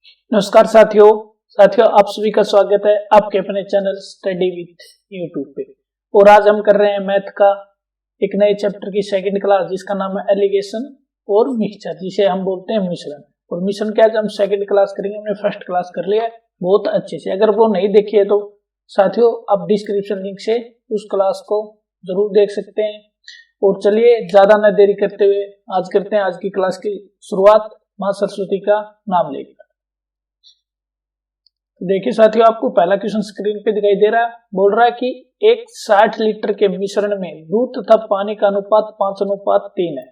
नमस्कार साथियों आप सभी का स्वागत है आपके अपने चैनल स्टडी विथ यूट्यूब पे। और आज हम कर रहे हैं मैथ का एक नए चैप्टर की सेकंड क्लास, जिसका नाम है एलिगेशन और मिक्सचर, जिसे हम बोलते हैं मिश्रण। और मिश्रण क्या है, हम सेकंड क्लास करेंगे, हमने फर्स्ट क्लास कर लिया है बहुत अच्छे से। अगर वो नहीं देखी है तो साथियों आप डिस्क्रिप्शन लिंक से उस क्लास को जरूर देख सकते हैं। और चलिए ज्यादा न देरी करते हुए आज करते हैं आज की क्लास की शुरुआत मां सरस्वती का नाम लेकर। देखिए साथियों, आपको पहला क्वेश्चन स्क्रीन पे दिखाई दे रहा है। बोल रहा है कि एक 60 लीटर के मिश्रण में दूध तथा पानी का अनुपात 5:3 है।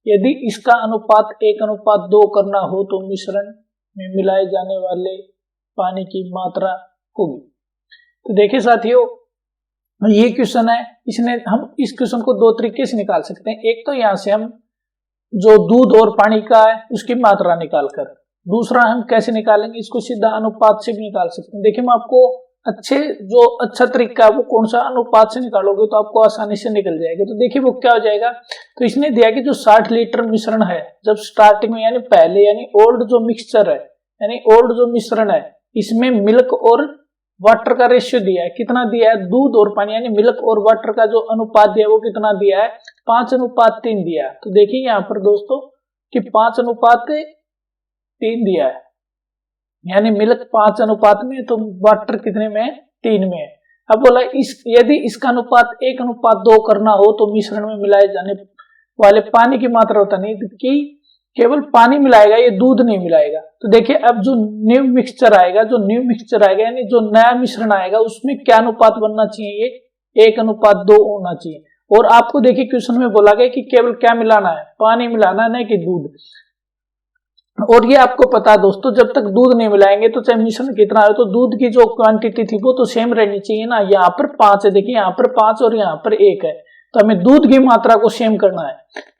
यदि इसका अनुपात 1:2 करना हो तो मिश्रण में मिलाए जाने वाले पानी की मात्रा होगी। तो देखिए साथियों, ये क्वेश्चन है, हम इस क्वेश्चन को दो तरीके से निकाल सकते हैं। एक तो यहाँ से हम जो दूध और पानी का है उसकी मात्रा निकाल कर, दूसरा हम कैसे निकालेंगे, इसको सीधा अनुपात से भी निकाल सकते हैं। देखिए मैं आपको अच्छा तरीका है वो कौन सा, अनुपात से निकालोगे तो आपको आसानी से निकल जाएगा। तो देखिए वो क्या हो जाएगा, तो इसने दिया कि जो 60 लीटर मिश्रण है, जब स्टार्टिंग में यानी पहले यानी ओल्ड जो मिक्सचर है यानी ओल्ड जो मिश्रण है, इसमें मिल्क और वाटर का रेशियो दिया है। कितना दिया है, दूध और पानी यानी मिल्क और वाटर का जो अनुपात दिया है वो कितना दिया है, 5:3 दिया है। तो देखिए यहाँ पर दोस्तों कि 5:3 दिया है, यानी मिल्क 5 में तो वाटर कितने में, 3 में है। अब बोला यदि इसका अनुपात 1:2 करना हो तो मिश्रण में मिलाए जाने वाले पानी की मात्रा होता नहीं कि केवल पानी मिलाएगा, ये दूध नहीं मिलाएगा। तो देखिए अब जो न्यू मिक्सचर आएगा यानी जो नया मिश्रण आएगा उसमें क्या अनुपात बनना चाहिए, ये 1:2 होना चाहिए। और आपको देखिए क्वेश्चन में बोला गया कि केवल क्या मिलाना है, पानी मिलाना है, नहीं कि दूध। और ये आपको पता है दोस्तों, जब तक दूध नहीं मिलाएंगे तो चाहे मिश्रण कितना है तो दूध की जो क्वांटिटी थी वो तो सेम रहनी चाहिए ना। यहाँ पर 5 है, देखिए यहाँ पर 5 और यहाँ पर 1 है, तो हमें दूध की मात्रा को सेम करना है।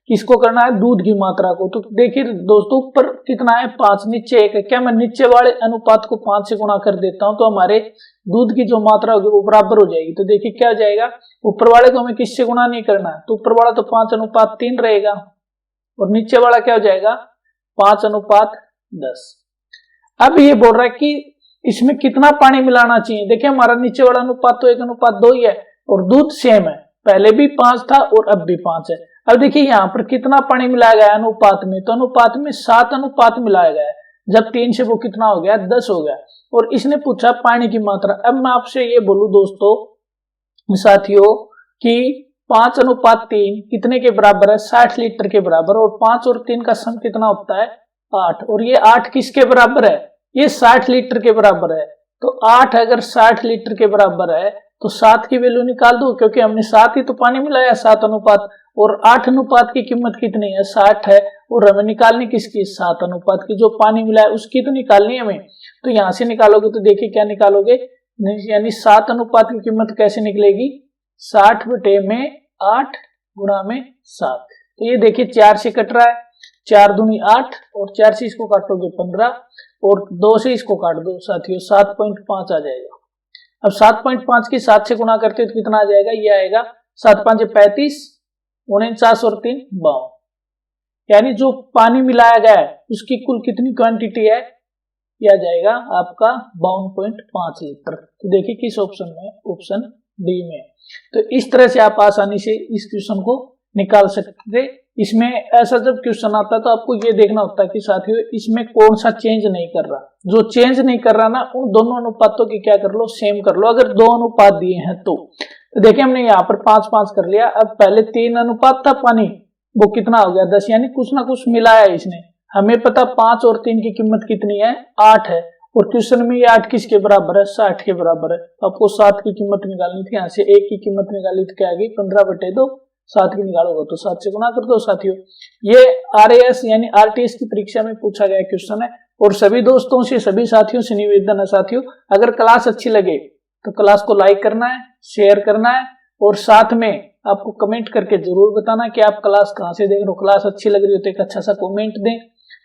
किसको करना है, दूध की मात्रा को। तो देखिए दोस्तों ऊपर कितना है 5, नीचे 1 है। क्या मैं नीचे वाले अनुपात को 5 से गुणा कर देता हूं तो हमारे दूध की जो मात्रा होगी वो बराबर हो जाएगी। तो देखिए क्या हो जाएगा, ऊपर वाले को हमें किससे गुणा नहीं करना है, तो ऊपर वाला तो 5:3 रहेगा और नीचे वाला क्या हो जाएगा 5:10। अब ये बोल रहा है कि इसमें कितना पानी मिलाना चाहिए। देखिए हमारा नीचे वाला अनुपात तो 1:2 ही है और दूध सेम है, पहले भी 5 था और अब भी 5 है। अब देखिए यहाँ पर कितना पानी मिलाया गया अनुपात में, तो अनुपात में 7 मिलाया गया है। जब 3 से वो कितना हो गया, 10 हो गया। और इसने पूछा पानी की मात्रा। अब मैं आपसे ये बोलूं दोस्तों साथियों कि 5:3 कितने के बराबर है, 60 लीटर के बराबर। और 5 और 3 का सम कितना होता है, 8। और ये 8 किसके बराबर है, ये 60 लीटर के बराबर है। तो 8 अगर 60 लीटर के बराबर है तो 7 की वैल्यू निकाल दो, क्योंकि हमने 7 ही तो पानी मिलाया, 7 अनुपात। और 8 अनुपात की कीमत कितनी है, 60 है। और हमें निकालनी किसकी, 7 अनुपात की, जो पानी मिला है उसकी तो निकालनी है हमें। तो यहां से निकालोगे तो देखिए क्या निकालोगे, यानी 7 अनुपात की कीमत कैसे निकलेगी, 60/8 गुणा में 7। तो ये देखिए 4 से कट रहा है, 4 दूनी 8 और 4 से इसको काटोगे 15 और 2 से इसको काट दो साथियों, 7.5 आ जाएगा। अब 7.5 की 7 से गुणा करते तो कितना आ जाएगा, ये आएगा 7×5 = 35, 49 और 3 52। यानी जो पानी मिलाया गया है उसकी कुल कितनी क्वांटिटी है, यह आ जाएगा आपका 52.5 लीटर। तो देखिए किस ऑप्शन में, ऑप्शन डी में। तो इस तरह से आप आसानी से इस क्वेश्चन को निकाल सकते। इसमें ऐसा जब क्वेश्चन आता है तो आपको ये देखना होता है कि साथियों इसमें कौन सा चेंज नहीं कर रहा। जो चेंज नहीं कर रहा ना, उन दोनों अनुपातों की क्या कर लो, सेम कर लो। अगर 2 अनुपात दिए हैं तो देखिए हमने यहाँ पर 5:5 कर लिया। अब पहले 3 अनुपात था पानी, वो कितना हो गया 10, यानी कुछ ना कुछ मिलाया इसने। हमें पता 5 और 3 की कीमत कितनी है, 8 है। और क्वेश्चन में ये 8 किसके बराबर है, 60 के बराबर है। आपको 7 की कीमत निकालनी थी, यहाँ से 1 की कीमत निकाली तो क्या आ गई, 15/2। 7 की निकालोगे तो 7 से गुणा कर दो साथियों। ये RAS यानी RTS की परीक्षा में पूछा गया क्वेश्चन है। और सभी दोस्तों से, सभी साथियों से निवेदन है साथियों, अगर क्लास अच्छी लगे तो क्लास को लाइक करना है, शेयर करना है और साथ में आपको कमेंट करके जरूर बताना कि आप क्लास कहाँ से देख रहे हो। क्लास अच्छी लग रही हो तो एक अच्छा सा कमेंट दें।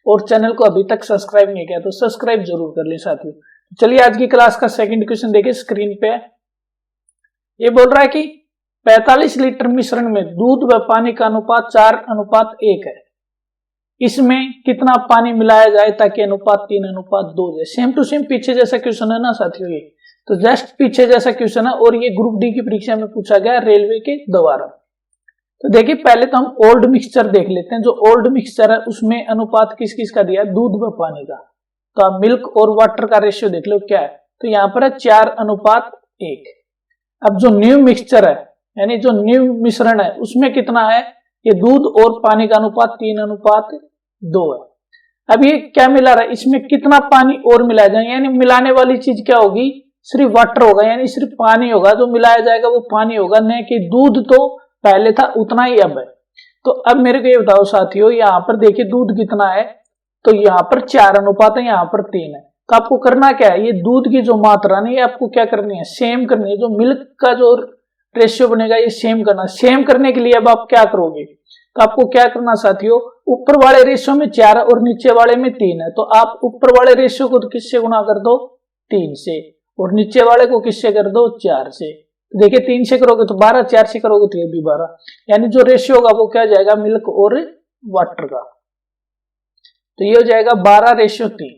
और चैनल को अभी तक सब्सक्राइब नहीं किया तो सब्सक्राइब जरूर कर ले साथियों। चलिए आज की क्लास का सेकंड क्वेश्चन देखिए स्क्रीन पे। ये बोल रहा है कि 45 लीटर मिश्रण में दूध व पानी का अनुपात 4:1 है। इसमें कितना पानी मिलाया जाए ताकि अनुपात 3:2 जाए। सेम टू सेम पीछे जैसा क्वेश्चन है ना साथियों ये, तो जस्ट पीछे जैसा क्वेश्चन है और ये ग्रुप डी की परीक्षा में पूछा गया रेलवे के द्वारा। तो देखिए पहले तो हम ओल्ड मिक्सचर देख लेते हैं। जो ओल्ड मिक्सचर है उसमें अनुपात किस किस का दिया है, दूध व पानी का। तो आप मिल्क और वाटर का रेशियो देख लो क्या है, तो यहाँ पर है 4:1। अब जो न्यू मिक्सचर है यानी जो न्यू मिश्रण है उसमें कितना है, ये दूध और पानी का अनुपात 3:2 है। अब ये क्या मिला रहा है, इसमें कितना पानी और मिलाया जाए, यानी मिलाने वाली चीज क्या होगी, सिर्फ वाटर होगा, यानी सिर्फ पानी होगा, जो मिलाया जाएगा वो पानी होगा, न कि दूध तो पहले था उतना ही अब है। तो अब मेरे को ये बताओ साथियों, यहाँ पर देखिए दूध कितना है, तो यहाँ पर 4:1 है, यहाँ पर 3 है। तो आपको करना क्या है, ये दूध की जो मात्रा नहीं आपको क्या करनी है, सेम करनी है। जो मिल्क का जो रेशियो बनेगा ये सेम करना। सेम करने के लिए अब आप क्या करोगे, तो आपको क्या करना साथियों, ऊपर वाले रेशियो में 4 और नीचे वाले में 3 है, तो आप ऊपर वाले रेशियो को किससे गुणा कर दो, 3 से, और नीचे वाले को किससे कर दो, 4 से। तो देखिए 3 से करोगे तो 12, 4 से करोगे तो ये भी 12, यानी जो रेशियो होगा वो क्या जाएगा, मिल्क और वाटर का। तो ये हो जाएगा 12:3।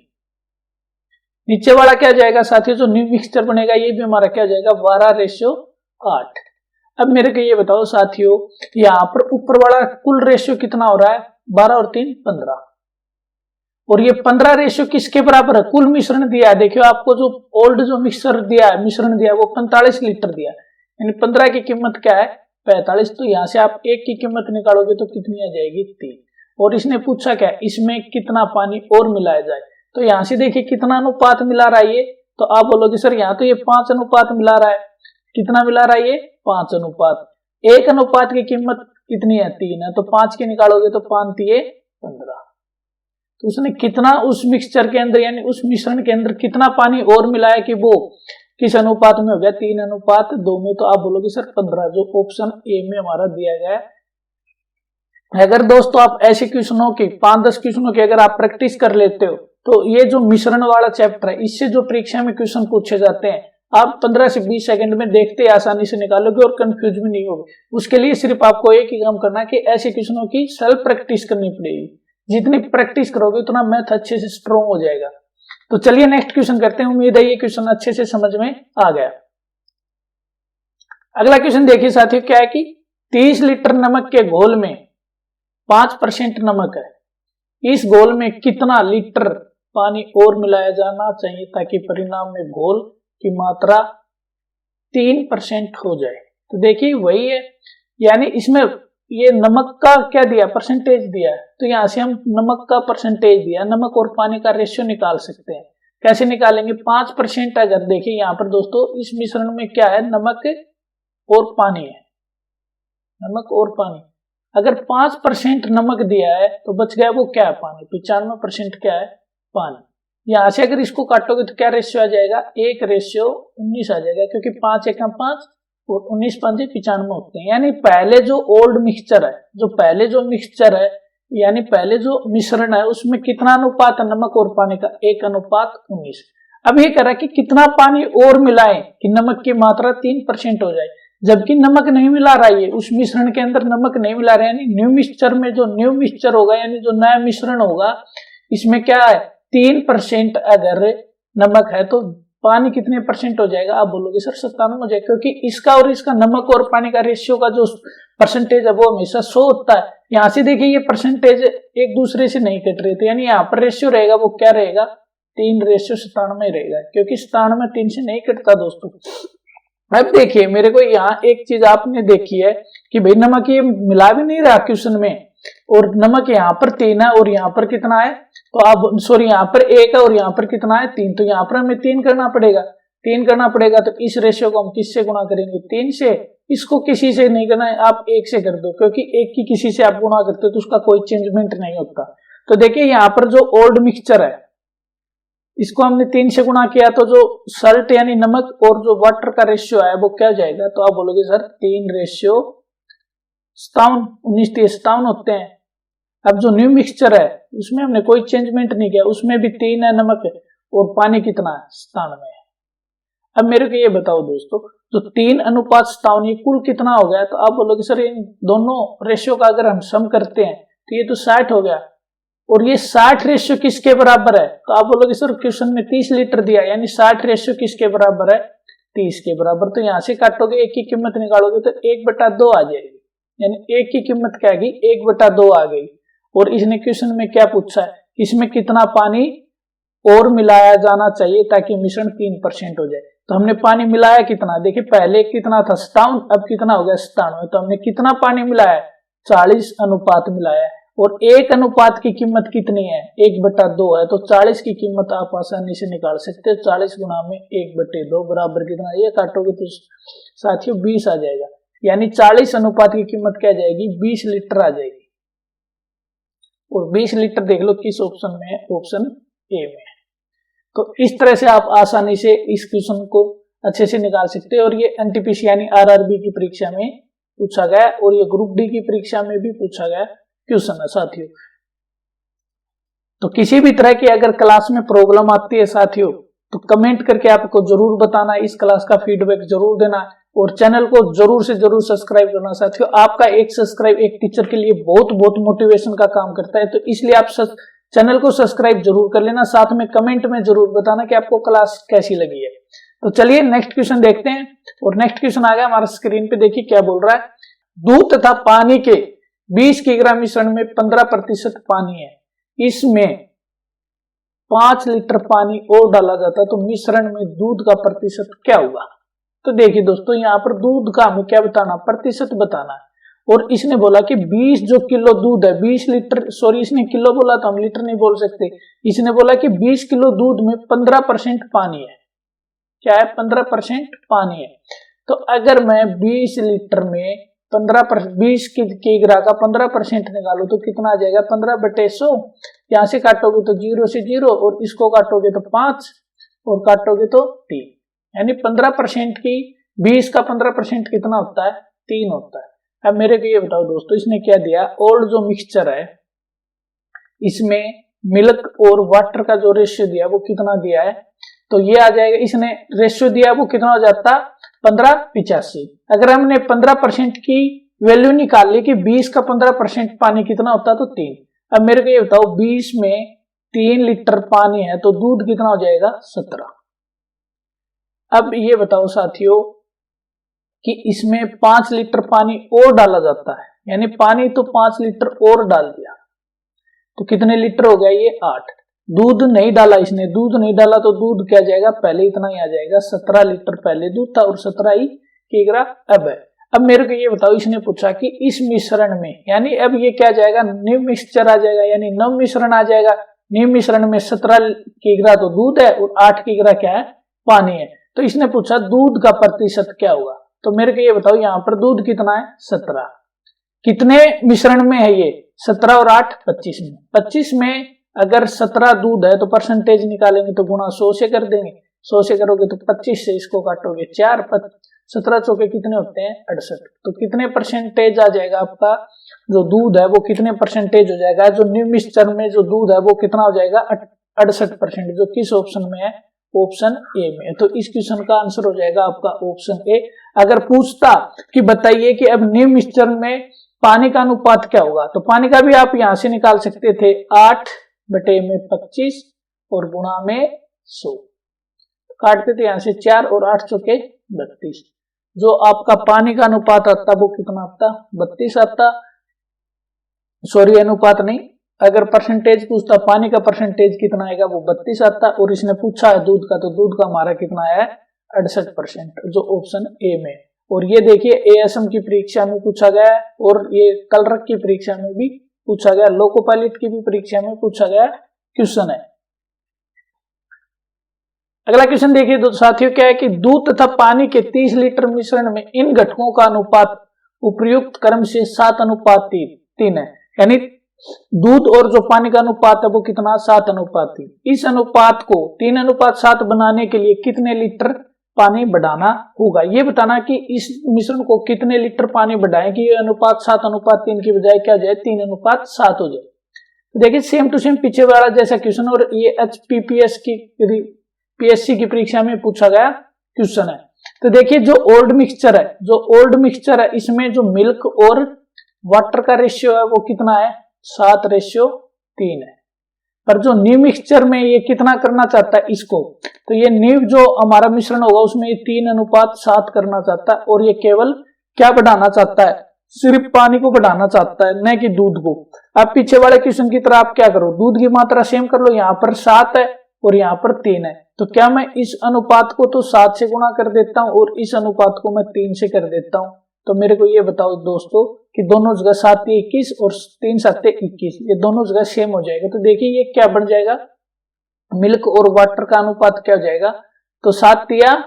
नीचे वाला क्या जाएगा साथियों, जो न्यू मिक्सचर बनेगा ये भी हमारा क्या जाएगा, 12:8। अब मेरे को ये बताओ साथियों, यहाँ पर ऊपर वाला कुल रेशियो कितना हो रहा है, 12 और 3 15, और ये 15 रेशियो किसके बराबर है, कुल मिश्रण दिया है। देखियो आपको जो ओल्ड जो मिक्सचर दिया है, मिश्रण दिया है, वो 45 लीटर दिया है, यानी 15 की कीमत क्या है, 45। तो यहाँ से आप एक की कीमत निकालोगे तो कितनी आ जाएगी, 3। और इसने पूछा क्या, इसमें कितना पानी और मिलाया जाए। तो यहाँ से देखिए कितना अनुपात मिला रहा है ये, तो आप बोलोगे सर यहाँ तो ये 5:1 मिला रहा है। कितना मिला रहा है ये, 5:1। 1 की कीमत कितनी है, 3 है, तो 5 के निकालोगे तो 5 3 15। तो उसने कितना उस मिक्सचर के अंदर यानी उस मिश्रण के अंदर कितना पानी और मिलाया कि वो किस अनुपात में हो गया, 3:2 में। तो आप बोलोगे सर 15, जो ऑप्शन ए में हमारा दिया गया है। अगर दोस्तों आप ऐसे क्वेश्चनों की 5-10 क्वेश्चनों की अगर आप प्रैक्टिस कर लेते हो, तो ये जो मिश्रण वाला चैप्टर है इससे जो परीक्षा में क्वेश्चन पूछे जाते हैं आप 15 से 20 सेकंड में देखते आसानी से निकालोगे और कंफ्यूज भी नहीं होगे। उसके लिए सिर्फ आपको एक ही काम करना है कि ऐसे क्वेश्चनों की सेल्फ प्रैक्टिस करनी पड़ेगी। जितनी प्रैक्टिस करोगे उतना मैथ अच्छे से स्ट्रॉन्ग हो जाएगा। तो चलिए नेक्स्ट क्वेश्चन करते हैं। उम्मीद है ये क्वेश्चन अच्छे से समझ में आ गया। अगला क्वेश्चन देखिए साथियों, क्या है कि 30 लीटर नमक के घोल में 5% नमक है। इस घोल में कितना लीटर पानी और मिलाया जाना चाहिए ताकि परिणाम में घोल की मात्रा 3% हो जाए। तो देखिए वही है, यानी इसमें ये नमक का क्या दिया, परसेंटेज दिया है। तो यहां से हम नमक का परसेंटेज दिया, नमक और पानी का रेशियो निकाल सकते हैं। कैसे निकालेंगे, 5% अगर देखिए यहाँ पर दोस्तों इस मिश्रण में क्या है, नमक और पानी है, नमक और पानी। अगर 5% नमक दिया है तो बच गया वो क्या है, पानी। 95% क्या है, पानी। यहां से अगर इसको काटोगे तो क्या रेशियो आ जाएगा, 1:19 आ जाएगा, क्योंकि 5 × 5 और 19 × 5 95 होते हैं। यानी पहले जो ओल्ड मिक्सचर है, जो पहले जो मिक्सचर है यानी पहले जो मिश्रण है उसमें कितना अनुपात है नमक और पानी का, 1:19। अब ये कह रहा है कि कितना पानी और मिलाएं कि नमक की मात्रा 3% हो जाए, जबकि नमक नहीं मिला रहा है, उस मिश्रण के अंदर नमक नहीं मिला रहा है। यानी न्यू मिक्सचर में जो न्यू मिक्सचर होगा यानी जो नया मिश्रण होगा इसमें क्या है, 3% अगर नमक है तो पानी कितने परसेंट हो जाएगा, आप बोलोगे सर 97 हो जाएगा, क्योंकि इसका और इसका नमक और पानी का रेशियो का जो परसेंटेज है वो हमेशा 100 होता है। यहाँ से देखिए ये परसेंटेज एक दूसरे से नहीं कट रहे थे, यानी यहाँ पर रेशियो रहेगा वो क्या रहेगा, 3:97 रहेगा, क्योंकि 97 3 से नहीं कटता दोस्तों। अब देखिए मेरे को यहाँ एक चीज आपने देखी है कि भाई नमक ये मिला भी नहीं रहा क्वेश्चन में, और नमक यहाँ पर 3 है और यहाँ पर कितना है, तो आप सॉरी यहाँ पर 1 है और यहाँ पर कितना है, 3, तो यहाँ पर हमें 3 करना पड़ेगा। 3 करना पड़ेगा तो इस रेशियो को हम किससे गुणा करेंगे, 3 से। इसको किसी से नहीं करना है, आप 1 से कर दो, क्योंकि 1 की किसी से आप गुणा करते हो तो उसका कोई चेंजमेंट नहीं होता। तो देखिए यहाँ पर जो ओल्ड मिक्सचर है इसको हमने 3 से गुणा किया, तो जो सल्ट यानी नमक और जो वाटर का रेशियो है वो क्या जाएगा, तो आप बोलोगे सर 3:57, 19:57 होते हैं। अब जो न्यू मिक्सचर है उसमें हमने कोई चेंजमेंट नहीं किया, उसमें भी 3 है नमक है और पानी कितना है, 97 है। अब मेरे को ये बताओ दोस्तों, तो 3:57 ये कुल कितना हो गया, तो आप बोलोगे सर इन दोनों रेशियो का अगर हम सम करते हैं तो ये तो 60 हो गया, और ये 60 रेशियो किसके बराबर है, तो आप बोलोगे सर क्वेश्चन में 30 लीटर दिया, यानी 60 रेशियो किसके बराबर है, 30 के बराबर। तो यहां से काटोगे, एक की कीमत निकालोगे तो 1/2 आ जाएगी, यानी एक की कीमत क्या आएगी, 1/2 आ गई। और इसने क्वेश्चन में क्या पूछा है, इसमें कितना पानी और मिलाया जाना चाहिए ताकि मिश्रण 3% हो जाए। तो हमने पानी मिलाया कितना, देखिए पहले कितना था 57, अब कितना हो गया 97। तो हमने कितना पानी मिलाया, 40 अनुपात मिलाया। और एक अनुपात की कीमत कितनी है, 1/2 है। तो 40 की कीमत आप आसानी से निकाल सकते हो, 40 गुना में 1/2 बराबर कितना, ये काटोगे तो साथियों 20 आ जाएगा, यानी 40 अनुपात की कीमत क्या जाएगी, 20 लीटर आ जाएगी। और 20 लीटर देख लो किस ऑप्शन में है, ऑप्शन ए में। तो इस तरह से आप आसानी से इस क्वेश्चन को अच्छे से निकाल सकते हैं। और ये एनटीपीसी यानी आरआरबी की परीक्षा में पूछा गया, और ये ग्रुप डी की परीक्षा में भी पूछा गया क्वेश्चन है साथियों। तो किसी भी तरह की अगर क्लास में प्रॉब्लम आती है साथियों, तो कमेंट करके आपको जरूर बताना, इस क्लास का फीडबैक जरूर देना, और चैनल को जरूर से जरूर सब्सक्राइब करना साथियों। आपका एक सब्सक्राइब एक टीचर के लिए बहुत बहुत मोटिवेशन का काम करता है, तो इसलिए आप चैनल को सब्सक्राइब जरूर कर लेना, साथ में कमेंट में जरूर बताना कि आपको क्लास कैसी लगी है। तो चलिए नेक्स्ट क्वेश्चन देखते हैं। और नेक्स्ट क्वेश्चन आ गया हमारा स्क्रीन पे, देखिए क्या बोल रहा है। दूध तथा पानी के 20 किग्रा मिश्रण में 15% पानी है, इसमें 5 लीटर पानी और डाला जाता है, तो मिश्रण में दूध का प्रतिशत क्या होगा। तो देखिए दोस्तों, यहाँ पर दूध का हमें क्या बताना, प्रतिशत बताना है। और इसने बोला कि 20 जो किलो दूध है, 20 लीटर, सॉरी इसने किलो बोला तो हम लीटर नहीं बोल सकते, इसने बोला कि 20 किलो दूध में 15% पानी है। क्या है, 15% पानी है। तो अगर मैं 20 लीटर में 20 किग्रा का 15% निकालू तो कितना आ जाएगा, 15/100। यहां से काटोगे तो 0 से 0, और इसको काटोगे तो 5, और काटोगे तो 3, यानी 15% की 20 का 15% कितना होता है, 3 होता है। अब मेरे को ये बताओ दोस्तों, इसने क्या दिया, ओल्ड जो मिक्सचर है इसमें मिल्क और वाटर का जो रेशियो दिया वो कितना दिया है, तो ये आ जाएगा, इसने रेशियो दिया वो कितना हो जाता, 15:85। अगर हमने 15% की वैल्यू निकाल ली कि 20 का 15% पानी कितना होता है, तो 3। अब मेरे को ये बताओ 20 में 3 लीटर पानी है तो दूध कितना हो जाएगा, 17। अब ये बताओ साथियों कि इसमें 5 लीटर पानी और डाला जाता है, यानी पानी तो 5 लीटर और डाल दिया तो कितने लीटर हो गया, ये 8। दूध नहीं डाला, इसने दूध नहीं डाला तो दूध क्या जाएगा, पहले इतना ही आ जाएगा, 17 लीटर पहले दूध था और 17 ही किग्रा अब है। अब मेरे को ये बताओ, इसने पूछा कि इस मिश्रण में, यानी अब ये क्या जाएगा, निम्न मिक्सचर आ जाएगा, यानी नव मिश्रण आ जाएगा। निम्न मिश्रण में 17 किग्रा तो दूध है और 8 किग्रा क्या है, पानी है। तो इसने पूछा दूध का प्रतिशत क्या होगा। तो मेरे को ये बताओ, यहाँ पर दूध कितना है, 17। कितने मिश्रण में है ये, 17 और 8 25 में। 25 में अगर 17 दूध है तो परसेंटेज निकालेंगे तो गुणा 100 से कर देंगे, 100 से करोगे तो 25 से इसको काटोगे 4, 17 चौके कितने होते हैं, 68। तो कितने परसेंटेज आ जाएगा आपका जो दूध है वो कितने परसेंटेज हो जाएगा, जो निम्न मिक्सचर में जो दूध है वो कितना हो जाएगा, 68%, जो किस ऑप्शन में है, ऑप्शन ए में। तो इस क्वेश्चन का आंसर हो जाएगा आपका ऑप्शन ए। अगर पूछता कि बताइए कि अब निम्न मिक्सचर में पानी का अनुपात क्या होगा, तो पानी का भी आप यहां से निकाल सकते थे, 8/25 और गुणा में 100, काटते थे यहां से 4 और 8 चौके 32। जो आपका पानी का अनुपात आता वो कितना आता, 32 आता, सॉरी अनुपात नहीं, अगर परसेंटेज पूछता पानी का परसेंटेज कितना आएगा वो 32 आता, और इसने पूछा है दूध का, तो दूध का हमारा कितना है, 68%, जो ऑप्शन ए में। और ये देखिए एएसएम की परीक्षा में पूछा गया है, और ये कलरक की परीक्षा में भी पूछा गया, लोको पायलट की भी परीक्षा में पूछा गया क्वेश्चन है। अगला क्वेश्चन देखिए तो साथियों क्या है कि दूध तथा पानी के 30 लीटर मिश्रण में इन घटकों का अनुपात उपर्युक्त क्रम से 7:3 है, यानी दूध और जो पानी का अनुपात है वो कितना, 7:3। इस अनुपात को 3:7 बनाने के लिए कितने लीटर पानी बढ़ाना होगा। ये बताना कि इस मिश्रण को कितने लीटर पानी बढ़ाएं कि ये अनुपात 7:3 की बजाय क्या जाए, 3:7 हो जाए। तो देखिए सेम टू सेम पीछे वाला जैसा क्वेश्चन, और ये एचपीपीएस की पीएससी की परीक्षा में पूछा गया क्वेश्चन है। तो देखिए जो ओल्ड मिक्सचर है इसमें जो मिल्क और वाटर का रेशियो है वो कितना है, 7:3 है। पर जो नीव मिक्सचर में ये कितना करना चाहता है इसको, तो ये नीव जो हमारा मिश्रण होगा उसमें 3:7 करना चाहता है, और ये केवल क्या बढ़ाना चाहता है, सिर्फ पानी को बढ़ाना चाहता है, न कि दूध को। अब पीछे वाले क्वेश्चन की तरह आप क्या करो, दूध की मात्रा सेम कर लो, यहाँ पर 7 है और यहाँ पर 3 है, तो क्या मैं इस अनुपात को तो 7 से गुणा कर देता हूं और इस अनुपात को मैं 3 से कर देता हूं। तो मेरे को ये बताओ दोस्तों कि दोनों जगह 7 × 21 और 3 × 7 = 21, ये दोनों जगह सेम हो जाएगा। तो देखिए ये क्या बन जाएगा, मिल्क और वाटर का अनुपात क्या हो जाएगा, तो 7 × 3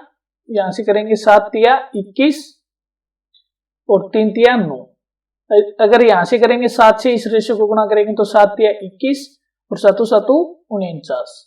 यहां से करेंगे 7 × 3 = 21 और 3 × 3 = 9। अगर यहां से करेंगे 7 से इस रेशियो को गुणा करेंगे तो 7 × 3 = 21 और 7 × 7 = 49।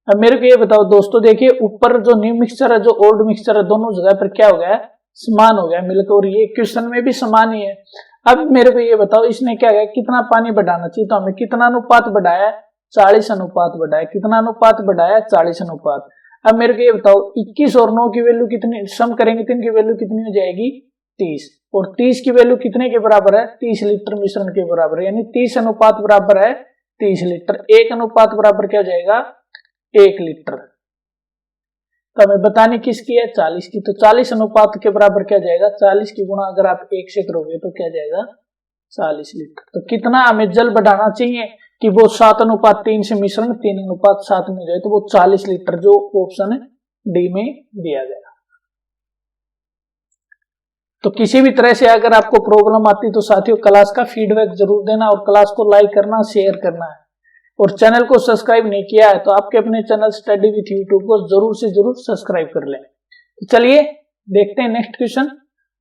अब मेरे को ये बताओ दोस्तों, देखिए ऊपर जो न्यू मिक्सचर है, जो ओल्ड मिक्सचर है, दोनों जगह पर क्या हो गया है, समान हो गया मिल्क, और ये क्वेश्चन में भी समान ही है। अब मेरे को ये बताओ इसने क्या है, कितना पानी बढ़ाना चाहिए, तो हमें कितना अनुपात बढ़ाया, 40 अनुपात बढ़ाया, कितना अनुपात बढ़ाया, 40 अनुपात। अब मेरे को ये बताओ 21 और 9 की वैल्यू कितनी, सम करेंगे तो इनकी वैल्यू कितनी हो जाएगी, 30, और 30 की वैल्यू कितने के बराबर है, 30 लीटर मिश्रण के बराबर है, यानी 30 अनुपात बराबर है 30 लीटर, 1 अनुपात बराबर क्या हो जाएगा, 1 लीटर। तो हमें बताने किसकी है, 40 की, तो 40 अनुपात के बराबर क्या जाएगा, 40 की गुणा अगर आप 1 से करोगे तो क्या जाएगा, 40 लीटर। तो कितना हमें जल बढ़ाना चाहिए कि वो 7:3 से मिश्रण 3:7 में जाए, तो वो 40 लीटर, जो ऑप्शन डी में दिया गया। तो किसी भी तरह से अगर आपको प्रॉब्लम आती तो साथियों क्लास का फीडबैक जरूर देना, और क्लास को लाइक करना, शेयर करना है, और चैनल को सब्सक्राइब नहीं किया है तो आपके अपने चैनल स्टडी विथ यूट्यूब को जरूर से जरूर सब्सक्राइब कर लें। तो चलिए देखते हैं नेक्स्ट क्वेश्चन।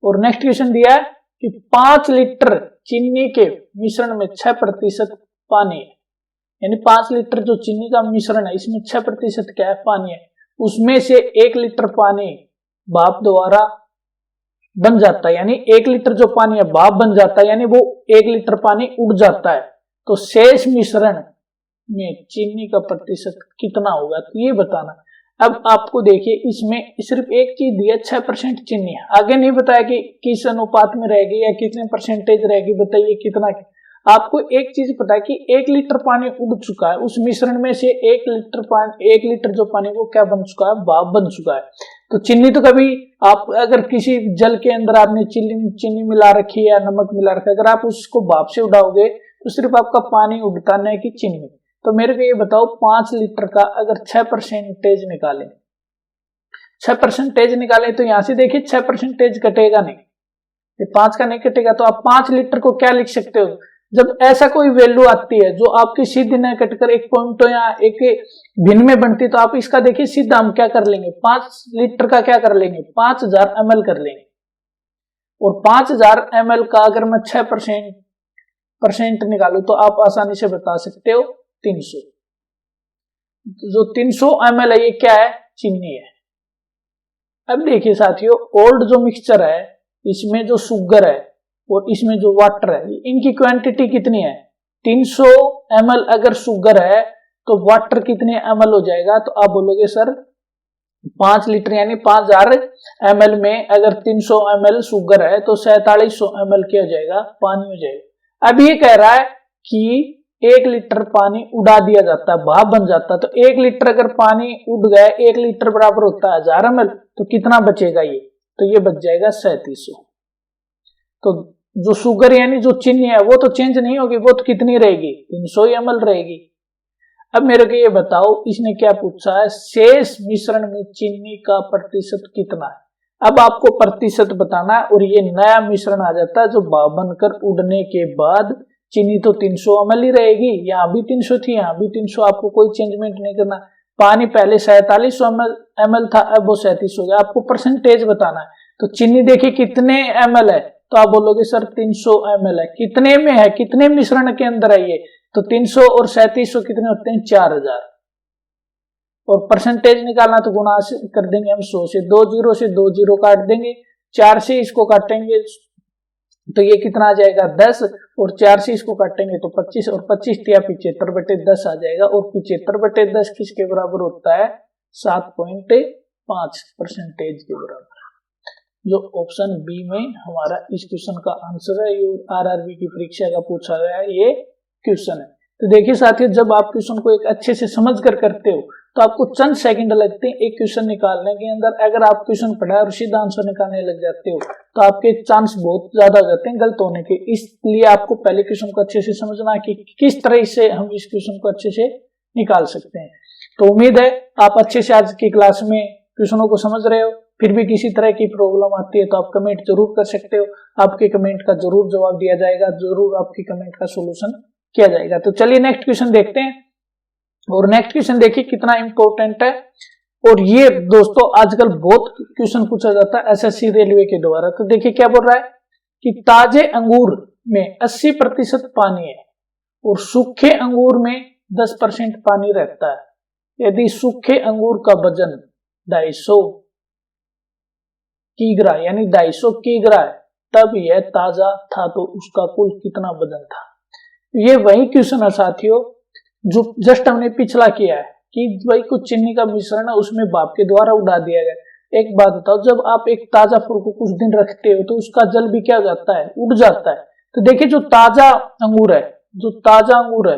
और नेक्स्ट क्वेश्चन दिया है कि 5 लीटर चीनी के मिश्रण में 6% पानी है, यानी 5 लीटर जो चीनी का मिश्रण है इसमें 6% क्या है, पानी है, उसमें से 1 लीटर पानी भाप द्वारा बन जाता है, यानी 1 लीटर जो पानी है भाप बन जाता है, यानी वो 1 लीटर पानी उड़ जाता है, तो शेष मिश्रण में चीनी का प्रतिशत कितना होगा, तो ये बताना। अब आपको देखिए इसमें सिर्फ एक चीज दिया, 6% चीनी है, आगे नहीं बताया कि किस अनुपात में रहेगी या कितने परसेंटेज रहेगी, बताइए कितना। आपको एक चीज पता है कि 1 लीटर पानी उड़ चुका है, उस मिश्रण में से 1 लीटर पानी, 1 लीटर जो पानी वो क्या बन चुका है, भाप बन चुका है। तो चीनी तो कभी आप अगर किसी जल के अंदर आपने चीनी मिला रखी है या नमक मिला रखा है, अगर आप उसको भाप से उड़ाओगे तो सिर्फ आपका पानी उड़ता, नहीं कि चीनी। तो मेरे को ये बताओ 5 लीटर का अगर 6% निकालें, 6% निकालें, तो यहां से देखिए 6% कटेगा नहीं, ये 5 का नहीं कटेगा, तो आप 5 लीटर को क्या लिख सकते हो, जब ऐसा कोई वैल्यू आती है जो आपकी सीधी न कटकर एक पॉइंट या एक भिन्न में बनती, तो आप इसका देखिए सीधा हम क्या कर लेंगे, 5 लीटर का क्या कर लेंगे, 5000 ml कर लेंगे, और 5000 ml का अगर मैं 6% निकालू तो आप आसानी से बता सकते हो 300, जो 300 ml है ये क्या है, चीनी है। अब देखिए साथियों ओल्ड जो मिक्सचर है इसमें जो शुगर है और इसमें जो वाटर है, इनकी क्वांटिटी कितनी है, 300 ml अगर शुगर है तो वाटर कितने ml हो जाएगा, तो आप बोलोगे सर 5 लीटर यानी 5000 ml में अगर 300 ml शुगर है तो 4700 ml क्या हो जाएगा, पानी हो जाएगा। अब ये कह रहा है कि 1 लीटर पानी उड़ा दिया जाता है, भाप बन जाता है, तो 1 लीटर अगर पानी उड़ गया, 1 लीटर बराबर होता है 1000 ml, तो कितना बचेगा ये, तो ये बच जाएगा 3700। तो जो शुगर यानी जो चीनी है वो तो चेंज नहीं होगी, वो तो कितनी रहेगी, 300 ml रहेगी। अब मेरे को ये बताओ इसने क्या पूछा है, शेष मिश्रण में चीनी का प्रतिशत कितना है। अब आपको प्रतिशत बताना है, और ये नया मिश्रण आ जाता है जो भाप बनकर उड़ने के बाद चीनी तो 300 ml ही रहेगी, यहाँ भी 300 थी, यहाँ भी 300, आपको कोई चेंजमेंट नहीं करना। पानी पहले 4700 ml था, अब वो 37 हो गया, आपको परसेंटेज बताना है। तो चीनी देखिए कितने ml है, तो आप बोलोगे सर 300 ml है, कितने में है, कितने मिश्रण के अंदर है ये, तो 300 और 3700 कितने होते हैं, 4000। और परसेंटेज निकालना तो गुणा कर देंगे हम 100 से, 2 जीरो से 2 जीरो काट देंगे, 4 से इसको काटेंगे तो ये कितना आ जाएगा 10, और 4 से इसको काटेंगे तो 25, और 25 या 75/10 आ जाएगा, और 75/10 किसके बराबर होता है, 7.5% के बराबर, जो ऑप्शन बी में हमारा इस क्वेश्चन का आंसर है। ये आरआरबी की परीक्षा का पूछा गया है ये क्वेश्चन है। तो देखिए साथियों, जब आप क्वेश्चन को एक अच्छे से समझ कर करते हो तो आपको चंद सेकंड लगते हैं एक क्वेश्चन निकालने के अंदर। अगर आप क्वेश्चन पढ़ा और सीधा आंसर निकालने लग जाते हो तो आपके चांस बहुत ज्यादा हो जाते हैं गलत होने के। इसलिए आपको पहले क्वेश्चन को अच्छे से समझना है कि किस तरह से हम इस क्वेश्चन को अच्छे से निकाल सकते हैं। तो उम्मीद है आप अच्छे से आज की क्लास में क्वेश्चनों को समझ रहे हो। फिर भी किसी तरह की प्रॉब्लम आती है तो आप कमेंट जरूर कर सकते हो, आपके कमेंट का जरूर जवाब दिया जाएगा, जरूर आपकी कमेंट का सोल्यूशन किया जाएगा। तो चलिए नेक्स्ट क्वेश्चन देखते हैं। और नेक्स्ट क्वेश्चन देखिए कितना इंपॉर्टेंट है। और ये दोस्तों आजकल बहुत क्वेश्चन पूछा जाता है एसएससी रेलवे के द्वारा। तो देखिए क्या बोल रहा है कि ताजे अंगूर में 80% पानी है और सूखे अंगूर में 10% पानी रहता है। यदि सूखे अंगूर का वजन 250 किग्रा यानी 250 किग्रा है तब यह ताजा था तो उसका कुल कितना वजन था। ये वही क्वेश्चन है साथियों जो जस्ट हमने पिछला किया है कि भाई कुछ चीनी का मिश्रण है उसमें भाप के द्वारा उड़ा दिया गया। एक बात बताओ, जब आप एक ताजा फल को कुछ दिन रखते हो तो उसका जल भी क्या हो जाता है, उड़ जाता है। तो देखिए जो ताजा अंगूर है, जो ताजा अंगूर है,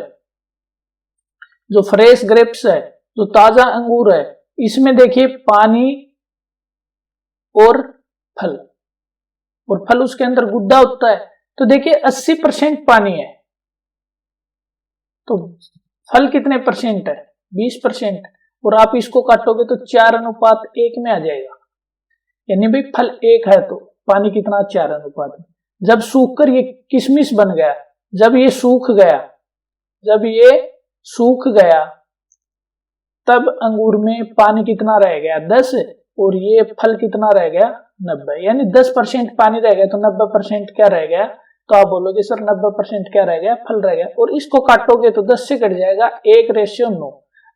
जो फ्रेश ग्रेप्स है, जो ताजा अंगूर है, इसमें देखिए पानी और फल उसके अंदर गुद्दा होता है। तो देखिए 80% पानी है तो फल कितने परसेंट है, 20%। और आप इसको काटोगे तो 4:1 में आ जाएगा। यानी भाई फल 1 है तो पानी कितना, 4:1 में। जब सूख कर ये किशमिश बन गया, जब ये सूख गया तब अंगूर में पानी कितना रह गया, 10, और ये फल कितना रह गया, 90। यानी 10% पानी रह गया तो 90% क्या रह गया। तो आप बोलोगे सर 90% क्या रह गया, फल रह गया। और इसको काटोगे तो 10 से कट जाएगा 1:9।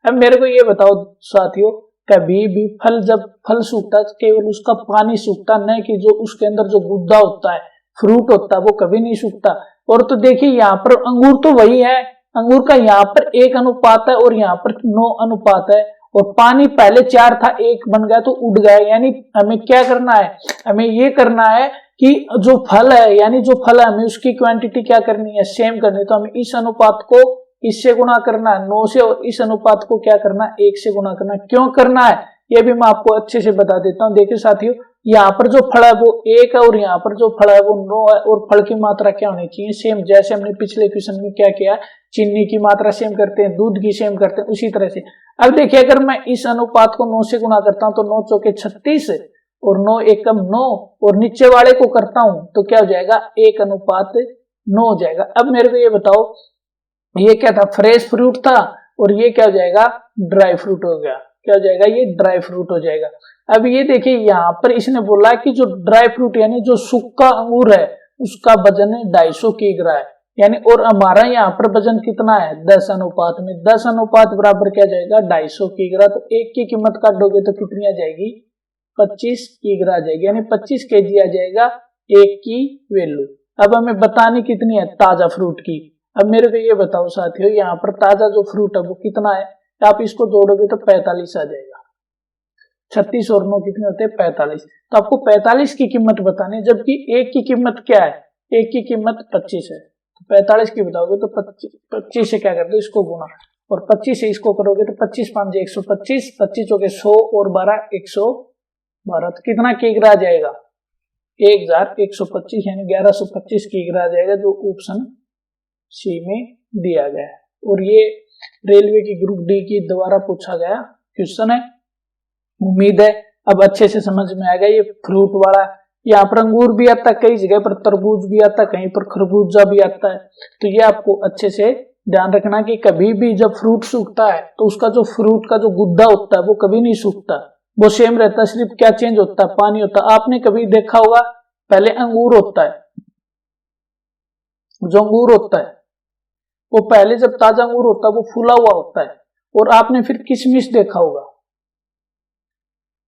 अब मेरे को ये बताओ साथियों, कभी भी फल जब फल सूखता है केवल उसका पानी सूखता, नहीं कि जो उसके अंदर जो गुद्दा होता है, फ्रूट होता है, वो कभी नहीं सूखता। और तो देखिए यहाँ पर अंगूर तो वही है, अंगूर का यहाँ पर 1 अनुपात है और यहाँ पर 9 अनुपात है। और पानी पहले 4 था, 1 बन गया तो उड़ गया। यानी हमें क्या करना है, हमें ये करना है कि जो फल है, यानी जो फल है हमें उसकी क्वांटिटी क्या करनी है, सेम करनी है। तो हमें इस अनुपात को इससे गुना करना है 9 से, और इस अनुपात को क्या करना है, 1 से गुना करना है। क्यों करना है ये भी मैं आपको अच्छे से बता देता हूँ। देखिए साथियों, यहाँ पर जो फल है वो 1 है और यहाँ पर जो फल है वो 9 है। और फल की मात्रा क्या होनी चाहिए, सेम। जैसे हमने पिछले क्वेश्चन में क्या किया, चीनी की मात्रा सेम करते हैं, दूध की सेम करते हैं, उसी तरह से। अब देखिए अगर मैं इस अनुपात को 9 से गुना करता हूं तो 9 चौके 36 और 9 एकम 9, और नीचे वाले को करता हूं तो क्या हो जाएगा, 1:9 हो जाएगा। अब मेरे को ये बताओ, ये क्या था, फ्रेश फ्रूट था, और ये क्या हो जाएगा, ड्राई फ्रूट हो गया। क्या हो जाएगा, ये ड्राई फ्रूट हो जाएगा। अब ये देखिए यहाँ पर इसने बोला कि जो ड्राई फ्रूट यानी जो सूखा अंगूर है उसका वजन है 250 किग्रा है। यानी और हमारा यहाँ पर वजन कितना है, 10 अनुपात में। 10 अनुपात बराबर क्या जाएगा, 250 किग्रा। तो 1 की कीमत काटोगे तो कितनी आ जाएगी, 25 किग्रा आ जाएगी। यानी 25 केजी आ जाएगा 1 की वैल्यू। अब हमें बतानी कितनी है, ताजा फ्रूट की। अब मेरे को ये बताओ साथियों, यहाँ पर ताजा जो फ्रूट है वो कितना है, आप इसको जोड़ोगे तो 45 आ जाएगा। 36 और 9 कितने होते हैं, 45। तो आपको 45 की कीमत बतानी, जबकि 1 की कीमत क्या है, 1 की कीमत 25 है। तो 45 की बताओगे तो 25 से क्या कर दो, इसको गुना, और 25 से इसको करोगे तो 25 5 125, 25 चौके 100 और 12 112। तो कितना किग्रा आ जाएगा, 1125 यानी 1125 किग्रा आ जाएगा, जो ऑप्शन सी में दिया गया है। और ये रेलवे की ग्रुप डी की द्वारा पूछा गया क्वेश्चन है। उम्मीद है अब अच्छे से समझ में आएगा। ये फ्रूट वाला, यहाँ पर अंगूर भी आता है, कई जगह पर तरबूज भी आता है, कहीं पर खरबूजा भी आता है। तो ये आपको अच्छे से ध्यान रखना कि कभी भी जब फ्रूट सूखता है तो उसका जो फ्रूट का जो गुद्दा होता है वो कभी नहीं सूखता, वो सेम रहता है। सिर्फ क्या चेंज होता है, पानी होता है। आपने कभी देखा होगा, पहले अंगूर होता है, जो अंगूर होता है वो पहले जब ताजा अंगूर होता है वो फूला हुआ होता है। और आपने फिर किशमिश देखा होगा,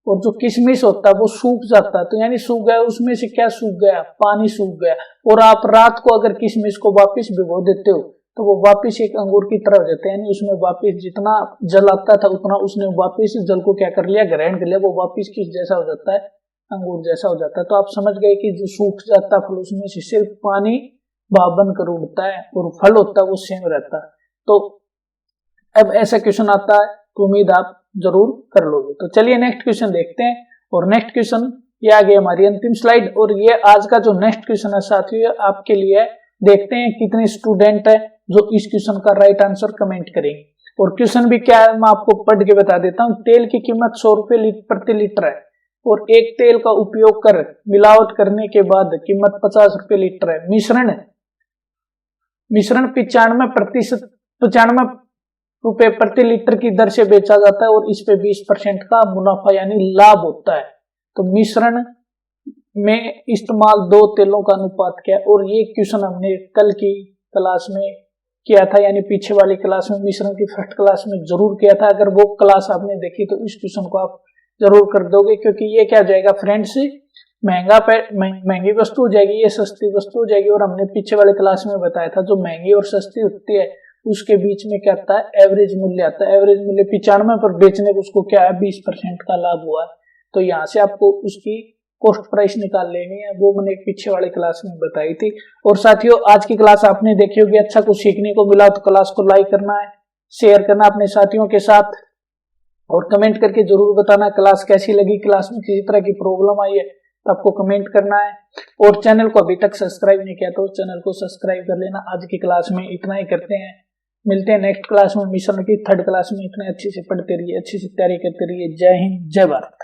और जो किशमिश होता है वो सूख जाता है। तो यानी सूख गया, उसमें से क्या सूख गया, पानी सूख गया। और आप रात को अगर किशमिश को वापस भिगो देते हो तो वो वापस एक अंगूर की तरह हो जाता है। यानी उसमें वापस जितना जल आता था उतना उसने वापस जल को क्या कर लिया, ग्रहण कर लिया। वो वापस किस जैसा हो जाता है, अंगूर जैसा हो जाता है। तो आप समझ गए कि जो सूख जाता फल उसमें से सिर्फ पानी भाप बनकर उड़ता है, और फल होता है वो सेम रहता है। तो अब ऐसा क्वेश्चन आता है तो उम्मीद आप जरूर कर लोगे। तो चलिए नेक्स्ट क्वेश्चन देखते हैं। और नेक्स्ट क्वेश्चन ये आ गई हमारी अंतिम स्लाइड, और ये आज का जो नेक्स्ट क्वेश्चन है साथियों आपके लिए है। देखते हैं कितने स्टूडेंट है जो इस क्वेश्चन का राइट आंसर कमेंट करेंगे। और क्वेश्चन भी क्या है मैं आपको पढ़ के बता देता हूँ। तेल की कीमत 100 रुपए प्रति लीटर है, और एक तेल का उपयोग कर मिलावट करने के बाद कीमत 50 रुपए लीटर है। मिश्रण 95 रुपए प्रति लीटर की दर से बेचा जाता है, और इस पे 20% का मुनाफा यानी लाभ होता है। तो मिश्रण में इस्तेमाल 2 तेलों का अनुपात क्या है, और ये क्वेश्चन हमने कल की क्लास में किया था, यानी पीछे वाली क्लास में मिश्रण की फर्स्ट क्लास में जरूर किया था। अगर वो क्लास आपने देखी तो इस क्वेश्चन को आप जरूर कर दोगे, क्योंकि ये क्या हो जाएगा फ्रेंड्स, महंगी वस्तु हो जाएगी, ये सस्ती वस्तु हो जाएगी। और हमने पीछे वाले क्लास में बताया था जो महंगी और सस्ती होती है उसके बीच में क्या आता है, एवरेज मूल्य आता है। एवरेज मूल्य 95 पर बेचने को उसको क्या है 20% का लाभ हुआ है। तो यहाँ से आपको उसकी कॉस्ट प्राइस निकाल लेनी है, वो मैंने पीछे वाले क्लास में बताई थी। और साथियों आज की क्लास आपने देखी होगी, अच्छा कुछ सीखने को मिला तो क्लास को लाइक करना है, शेयर करना अपने साथियों के साथ, और कमेंट करके जरूर बताना क्लास कैसी लगी, क्लास में किसी तरह की प्रॉब्लम आई है तो आपको कमेंट करना है। और चैनल को अभी तक सब्सक्राइब नहीं किया तो चैनल को सब्सक्राइब कर लेना। आज की क्लास में इतना ही करते हैं, मिलते हैं नेक्स्ट क्लास में मिश्रण की 3rd क्लास में। इतने अच्छे से पढ़ते रहिए, अच्छी से तैयारी करते रहिए। जय हिंद, जय भारत।